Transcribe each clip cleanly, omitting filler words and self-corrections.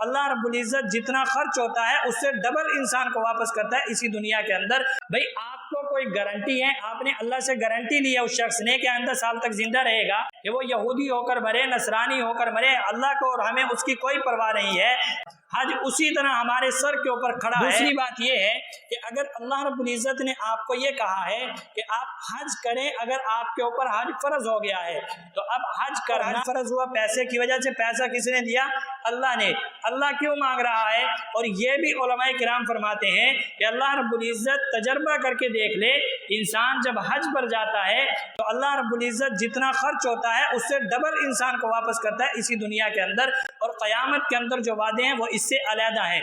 اللہ رب العزت جتنا خرچ ہوتا ہے اس سے ڈبل انسان کو واپس کرتا ہے اسی دنیا کے اندر۔ بھائی آپ کو کوئی گارنٹی ہے، آپ نے اللہ سے گارنٹی لی ہے اس شخص نے کہ آئندہ سال تک زندہ رہے گا، کہ وہ یہودی ہو کر مرے، نصرانی ہو کر مرے، اللہ کو اور ہمیں اس کی کوئی پرواہ نہیں ہے۔ حج اسی طرح ہمارے سر کے اوپر کھڑا ہے۔ دوسری بات یہ ہے کہ اگر اللہ رب العزت نے آپ کو یہ کہا ہے کہ آپ حج کریں، اگر آپ کے اوپر حج فرض ہو گیا ہے تو اب حج کرنا فرض ہوا، پیسے کی وجہ سے، پیسہ کس نے دیا؟ اللہ نے۔ اللہ کیوں مانگ رہا ہے؟ اور یہ بھی علماء کرام فرماتے ہیں کہ اللہ رب العزت تجربہ کر کے دیکھ لے، انسان جب حج پر جاتا ہے تو اللہ رب العزت جتنا خرچ ہوتا ہے اس سے ڈبل انسان کو واپس کرتا ہے اسی دنیا کے اندر، اور قیامت کے اندر جو وعدے ہیں وہ اس سے علیحدہ ہیں۔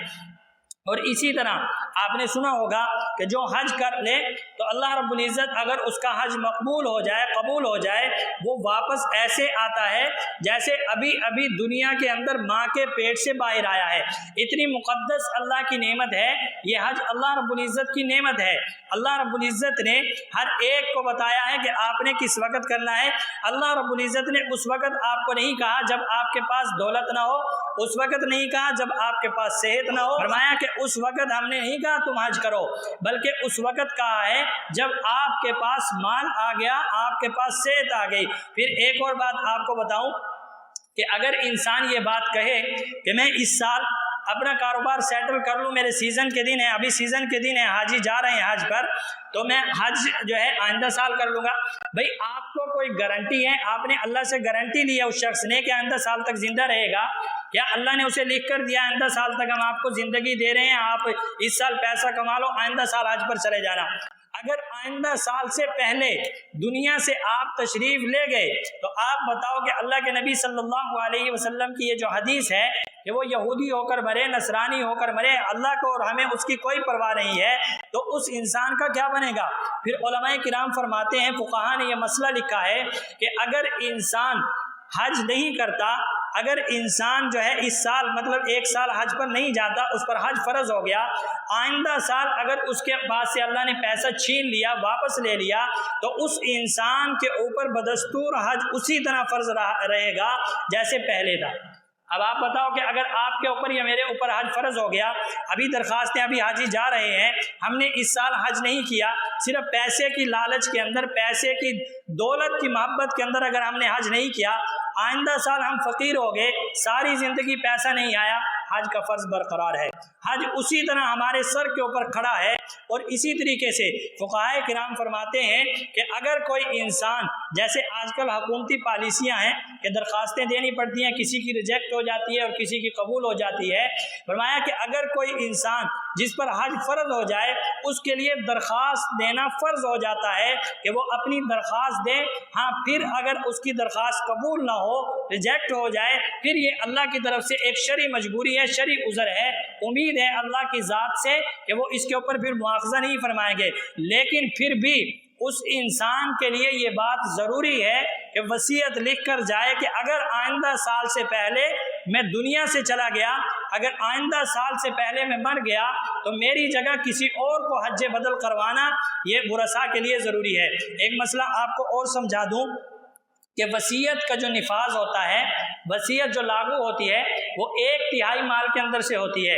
اور اسی طرح آپ نے سنا ہوگا کہ جو حج کر لے تو اللہ رب العزت اگر اس کا حج مقبول ہو جائے، قبول ہو جائے، وہ واپس ایسے آتا ہے جیسے ابھی ابھی دنیا کے اندر ماں کے پیٹ سے باہر آیا ہے۔ اتنی مقدس اللہ کی نعمت ہے یہ حج، اللہ رب العزت کی نعمت ہے۔ اللہ رب العزت نے ہر ایک کو بتایا ہے کہ آپ نے کس وقت کرنا ہے۔ اللہ رب العزت نے اس وقت آپ کو نہیں کہا جب آپ کے پاس دولت نہ ہو، اس وقت نہیں کہا جب آپ کے پاس صحت نہ ہو، فرمایا کہ اس وقت ہم نے نہیں کہا تم حج کرو، بلکہ اس وقت کہا ہے جب آپ کے پاس مال آ گیا، آپ کے پاس صحت آ گئی۔ پھر ایک اور بات آپ کو بتاؤں کہ اگر انسان یہ بات کہے کہ میں اس سال اپنا کاروبار سیٹل کر لوں، میرے سیزن کے دن ہے، ابھی سیزن کے دن ہے، حاجی جا رہے ہیں حج پر، تو میں حج جو ہے آئندہ سال کر لوں گا۔ بھئی آپ کو کوئی گارنٹی ہے، آپ نے اللہ سے گارنٹی لی ہے اس شخص نے کہ آئندہ سال تک زندہ رہے گا، کیا اللہ نے اسے لکھ کر دیا آئندہ سال تک ہم آپ کو زندگی دے رہے ہیں، آپ اس سال پیسہ کما لو، آئندہ سال حج پر چلے جانا؟ اگر آئندہ سال سے پہلے دنیا سے آپ تشریف لے گئے تو آپ بتاؤ کہ اللہ کے نبی صلی اللہ علیہ وسلم کی یہ جو حدیث ہے کہ وہ یہودی ہو کر مرے، نصرانی ہو کر مرے، اللہ کو اور ہمیں اس کی کوئی پرواہ نہیں ہے، تو اس انسان کا کیا بنے گا؟ پھر علماء کرام فرماتے ہیں، فقہاء نے یہ مسئلہ لکھا ہے کہ اگر انسان حج نہیں کرتا، اگر انسان جو ہے اس سال مطلب ایک سال حج پر نہیں جاتا، اس پر حج فرض ہو گیا، آئندہ سال اگر اس کے پاس سے اللہ نے پیسہ چھین لیا، واپس لے لیا، تو اس انسان کے اوپر بدستور حج اسی طرح فرض رہے گا جیسے پہلے تھا۔ اب آپ بتاؤ کہ اگر آپ کے اوپر یا میرے اوپر حج فرض ہو گیا، ابھی درخواستیں، ابھی حاجی جا رہے ہیں، ہم نے اس سال حج نہیں کیا، صرف پیسے کی لالچ کے اندر، پیسے کی دولت کی محبت کے اندر اگر ہم نے حج نہیں کیا، آئندہ سال ہم فقیر ہو گئے، ساری زندگی پیسہ نہیں آیا، حج کا فرض برقرار ہے۔ حج اسی طرح ہمارے سر کے اوپر کھڑا ہے۔ اور اسی طریقے سے فقہاء کرام فرماتے ہیں کہ اگر کوئی انسان، جیسے آج کل حکومتی پالیسیاں ہیں کہ درخواستیں دینی پڑتی ہیں، کسی کی ریجیکٹ ہو جاتی ہے اور کسی کی قبول ہو جاتی ہے، فرمایا کہ اگر کوئی انسان جس پر حج فرض ہو جائے اس کے لیے درخواست دینا فرض ہو جاتا ہے کہ وہ اپنی درخواست دے۔ ہاں، پھر اگر اس کی درخواست قبول نہ ہو، ریجیکٹ ہو جائے، پھر یہ اللہ کی طرف سے ایک شرعی مجبوری ہے، شرعی عذر ہے، امید ہے اللہ کی ذات سے کہ وہ اس کے اوپر پھر مواخذہ نہیں فرمائیں گے۔ لیکن پھر بھی اس انسان کے لیے یہ بات ضروری ہے کہ وصیت لکھ کر جائے کہ اگر آئندہ سال سے پہلے میں دنیا سے چلا گیا، اگر آئندہ سال سے پہلے میں مر گیا تو میری جگہ کسی اور کو حج بدل کروانا یہ ورثاء کے لیے ضروری ہے۔ ایک مسئلہ آپ کو اور سمجھا دوں کہ وصیت کا جو نفاذ ہوتا ہے، وصیت جو لاگو ہوتی ہے وہ 1/3 مال کے اندر سے ہوتی ہے۔